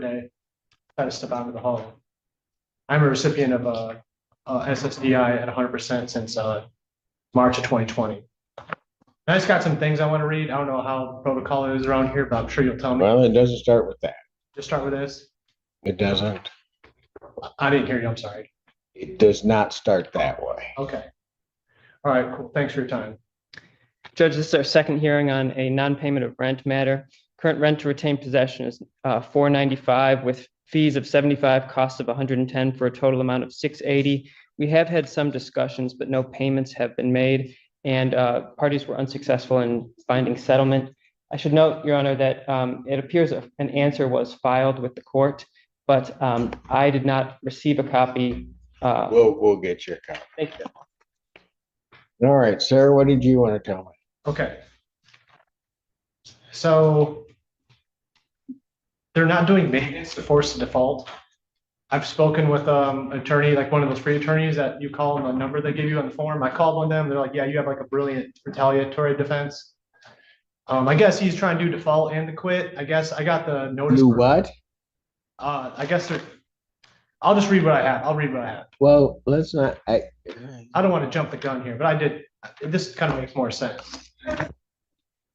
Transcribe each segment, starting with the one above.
today. Had to step out of the hall. I'm a recipient of a SSDI at 100% since March of 2020. I just got some things I want to read. I don't know how the protocol is around here, but I'm sure you'll tell me. Well, it doesn't start with that. Just start with this. It doesn't. I didn't hear you. I'm sorry. It does not start that way. Okay. All right. Cool. Thanks for your time. Judge, this is our second hearing on a non-payment of rent matter. Current rent to retain possession is $495 with fees of $75, costs of $110 for a total amount of $680. We have had some discussions, but no payments have been made, and parties were unsuccessful in finding settlement. I should note, Your Honor, that it appears an answer was filed with the court, but I did not receive a copy. We'll get your copy. Thank you. All right, sir, what did you want to tell me? Okay. So they're not doing maintenance to force the default. I've spoken with an attorney, like one of those free attorneys that you call on the number they give you on the form. I called one of them. They're like, yeah, you have like a brilliant retaliatory defense. I guess he's trying to do default and to quit. I guess I got the notice. Do what? I guess I'll just read what I have. I'll read what I have. Well, let's not. I don't want to jump the gun here, but I did. This kind of makes more sense.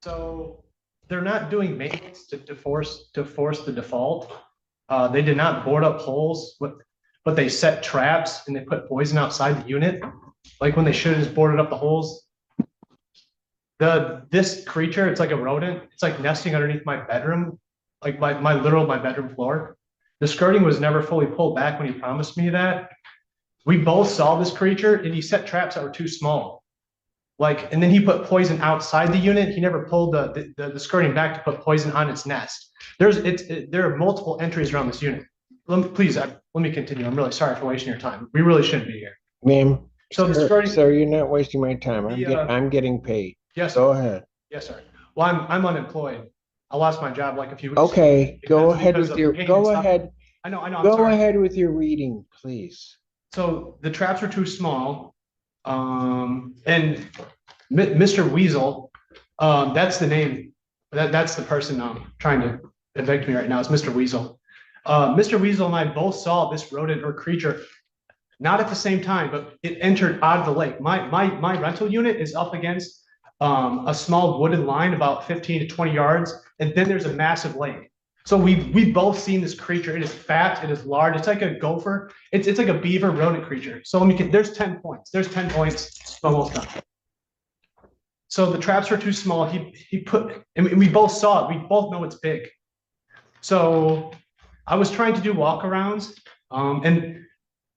So they're not doing maintenance to force the default. They did not board up holes, but they set traps and they put poison outside the unit, like when they should have just boarded up the holes. This creature, it's like a rodent. It's like nesting underneath my bedroom, like my bedroom floor. The skirting was never fully pulled back when he promised me that. We both saw this creature and he set traps that were too small. And then he put poison outside the unit. He never pulled the skirting back to put poison on its nest. There are multiple entries around this unit. Please, let me continue. I'm really sorry for wasting your time. We really shouldn't be here. Ma'am, so the skirting, sir, you're not wasting my time. I'm getting paid. Yes, go ahead. Yes, sir. Well, I'm unemployed. I lost my job like a few weeks okay, go ahead with your go ahead. I know. Go ahead with your reading, please. So the traps were too small. And Mr. Weasel, that's the name. That's the person trying to evict me right now. Is Mr. Weasel. Mr. Weasel and I both saw this rodent or creature, not at the same time, but it entered out of the lake. My rental unit is up against a small wooded line about 15 to 20 yards, and then there's a massive lake. So we've both seen this creature. It is fat. It is large. It's like a gopher. It's like a beaver rodent creature. So there's 10 points. There's 10 points. Almost done. So the traps were too small. He put, and we both saw it. We both know it's big. So I was trying to do walkarounds,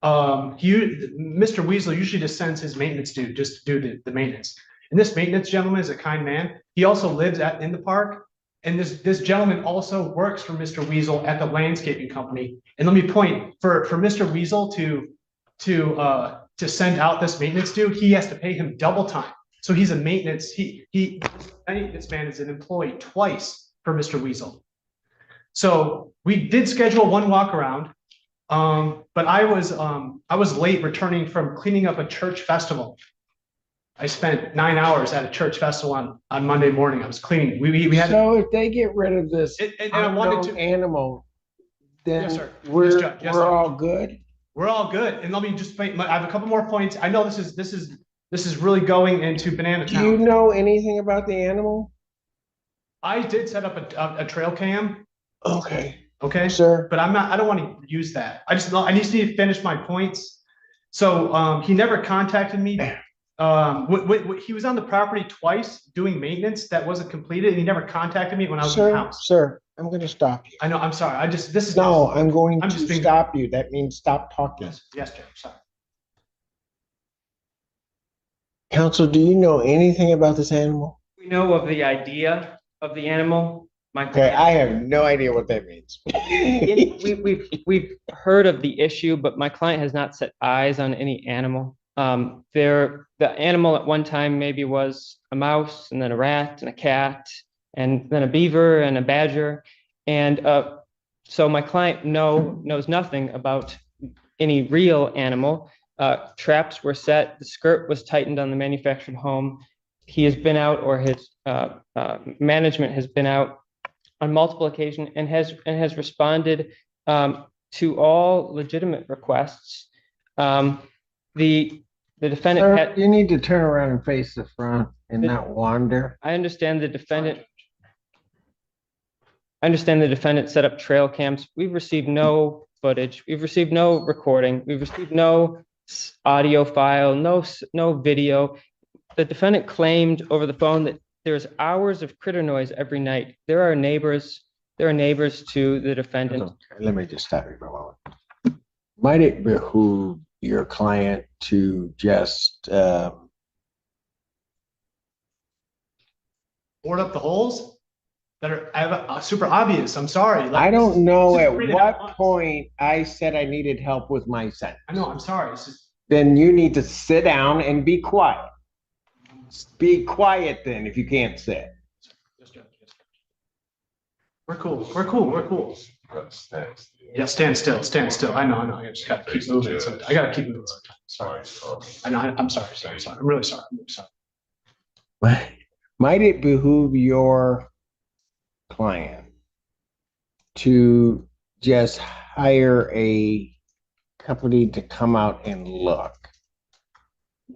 Mr. Weasel usually just sends his maintenance dude just to do the maintenance. And this maintenance gentleman is a kind man. He also lives in the park. And this gentleman also works for Mr. Weasel at the landscaping company. And let me point for Mr. Weasel to send out this maintenance dude, he has to pay him double time. So he's a maintenance. This man is an employee twice for Mr. Weasel. So we did schedule one walk around, but I was late returning from cleaning up a church festival. I spent 9 hours at a church festival on Monday morning. I was cleaning. We had. So if they get rid of this animal, then yes, sir. we're yes, all good. We're all good. And let me just I have a couple more points. I know this is really going into banana town. Do you know anything about the animal? I did set up a trail cam. Okay. Okay, sir. But I don't want to use that. I need to finish my points. So he never contacted me. He was on the property twice doing maintenance that wasn't completed, and he never contacted me when I was in the house. Sir, I'm going to stop you. I know. I'm sorry. I'm going to stop you. That means stop talking. Yes, Judge. Sorry. Counsel, do you know anything about this animal? We know of the idea of the animal. Okay, I have no idea what that means. We've heard of the issue, but my client has not set eyes on any animal. The animal at one time maybe was a mouse, and then a rat, and a cat, and then a beaver and a badger. And so my client knows nothing about any real animal. Traps were set, the skirt was tightened on the manufactured home. He has been out, or his management has been out on multiple occasions and has responded to all legitimate requests. The defendant Sir, had, you need to turn around and face the front and not wander. I understand the defendant set up trail cams. We've received no footage. We've received no recording. We've received no audio file, no video. The defendant claimed over the phone that there's hours of critter noise every night. There are neighbors to the defendant. Let me just stop you for a moment. Might it behoove your client to just Board up the holes that are super obvious. I'm sorry. I don't know this is at 3.5 what months. point I said I needed help with my sentence. I know, I'm sorry. Then you need to sit down and be quiet. Be quiet then if you can't sit. Yes, Judge. Yes, Judge. We're cool. We're cool. We're cool. Yeah, stand still. Stand still. I know. I just gotta keep moving. I gotta keep moving sometimes. Sorry. I know. I'm sorry. I'm really sorry. I'm really sorry. Might it behoove your client to just hire a company to come out and look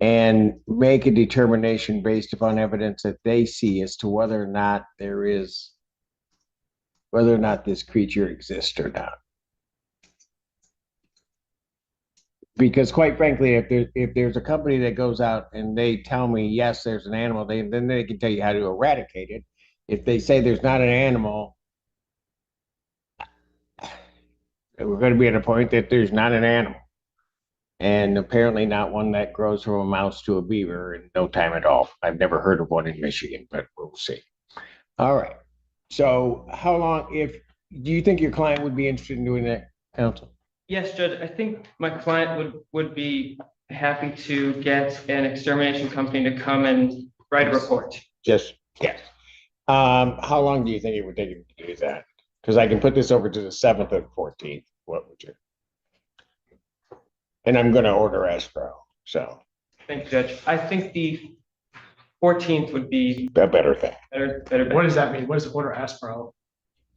and make a determination based upon evidence that they see as to whether or not this creature exists or not? Because quite frankly, if there's a company that goes out and they tell me, yes, there's an animal, then they can tell you how to eradicate it. If they say there's not an animal, we're going to be at a point that there's not an animal. And apparently not one that grows from a mouse to a beaver in no time at all. I've never heard of one in Michigan, but we'll see. All right. So how long, do you think your client would be interested in doing that, counsel? Yes, Judge. I think my client would be happy to get an extermination company to come and write a report. Yes. How long do you think it would take him to do that? Because I can put this over to the 7th and 14th. What would you? And I'm going to order escrow. So. Thank you, Judge. I think the 14th would be a better thing. Better. What does that mean? What does order escrow?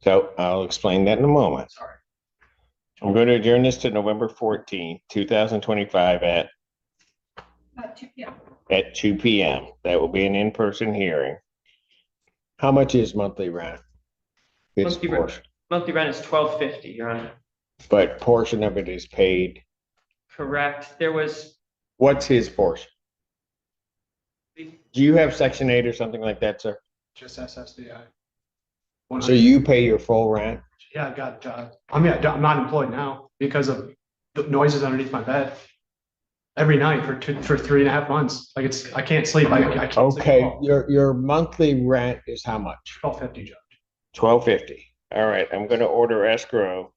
So I'll explain that in a moment. Sorry. I'm going to adjourn this to November 14th, 2025 at 2 p.m. At 2 p.m. That will be an in-person hearing. How much is monthly rent? Monthly rent is $1,250, Your Honor. But portion of it is paid. Correct. What's his portion? Do you have Section 8 or something like that, sir? Just SSDI. So you pay your full rent? Yeah, I've got, I'm not employed now because of the noises underneath my bed every night for 3.5 months. Like I can't sleep. I can't okay. sleep. Your monthly rent is how much? $1,250, Judge. $1,250. All right. I'm going to order escrow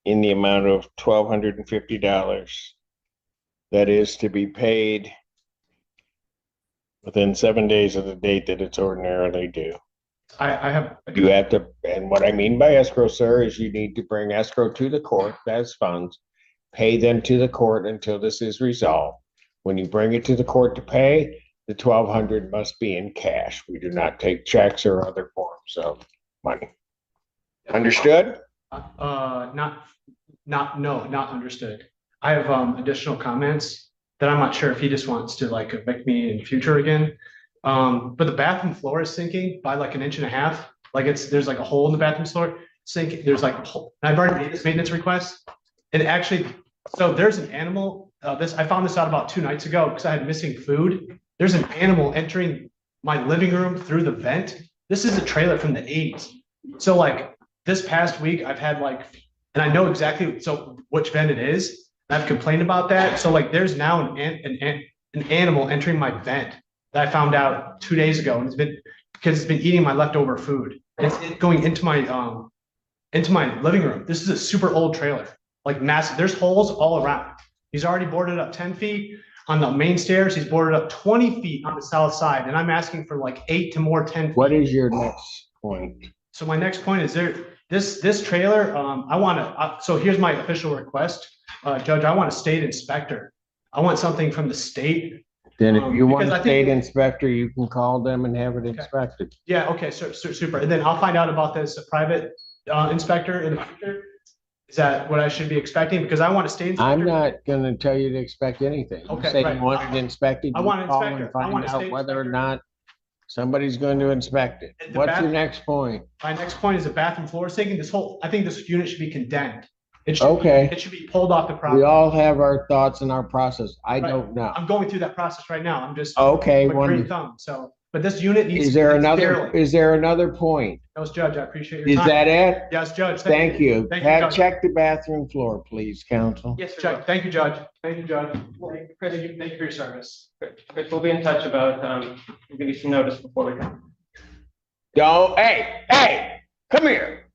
in the amount of $1,250. That is to be paid within 7 days of the date that it's ordinarily due. You have to, and what I mean by escrow, sir, is you need to bring escrow to the court as funds, pay them to the court until this is resolved. When you bring it to the court to pay, the $1,200 must be in cash. We do not take checks or other forms of money. Understood? Not understood. I have additional comments that I'm not sure if he just wants to like evict me in the future again. But the bathroom floor is sinking by like 1.5 inches. Like there's like a hole in the bathroom floor sinking. There's like a hole. I've already made this maintenance request. And actually, so there's an animal. I found this out about 2 nights ago because I had missing food. There's an animal entering my living room through the vent. This is a trailer from the 80s. So like this past week, I've had like, and I know exactly which vent it is. And I've complained about that. So like there's now an animal entering my vent that I found out 2 days ago, and it's been eating my leftover food. It's going into my living room. This is a super old trailer, like massive. There's holes all around. He's already boarded up 10 feet on the main stairs. He's boarded up 20 feet on the south side, and I'm asking for like 8 to more 10 feet. What is your next point? So my next point is this trailer. I want to. So here's my official request, Judge. I want a state inspector. I want something from the state Then if you want Because a I think- state inspector, you can call them and have it inspected. Yeah, okay, super. And then I'll find out about this private inspector in the future. Is that what I should be expecting? Because I want a state inspector. I'm not gonna tell you to expect anything. You Okay, say right. you want it inspected, I you want an call inspector. and I find want a out state whether or inspector. not somebody's going to inspect it. The What's your bath- next point? My next point is the bathroom floor sinking. I think this unit should be condemned. It Okay. should be pulled off the We property. all have our thoughts and our process. I Right. don't know. I'm going through that process right now. I'm just Okay, with green wonderful. thumb. So, but this unit needs. Is there needs another, barely. is there another point? Yes, Judge, I appreciate your Is time. that it? Yes, Judge. Thank you. Thank you, Have, Judge. check the bathroom floor, please, counsel. Yes, sir. Check. Thank you, Judge. Thank you, Judge. Chris, Thank you for your service. Chris, we'll be in touch about, we'll give you some notice before we go. Don't, hey, come here.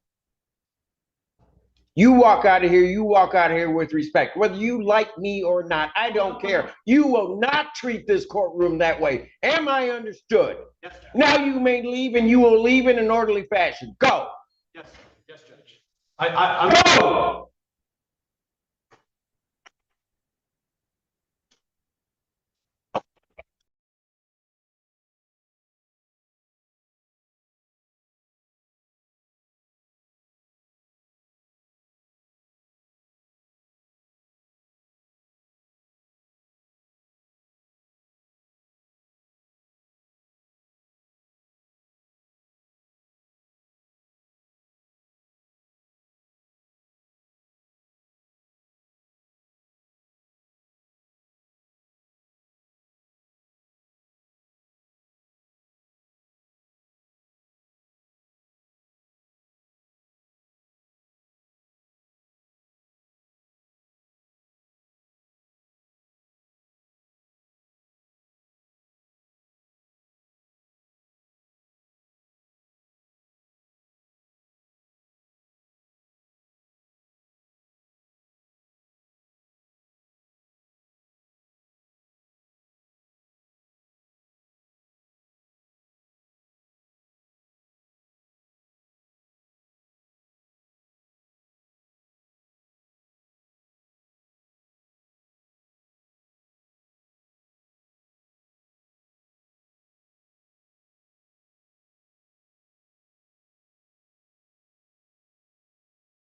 You walk out of here with respect, whether you like me or not, I don't care. You will not treat this courtroom that way. Am I understood? Yes, Judge. Now you may leave and you will leave in an orderly fashion. Go. Yes, Judge. I'm. Go.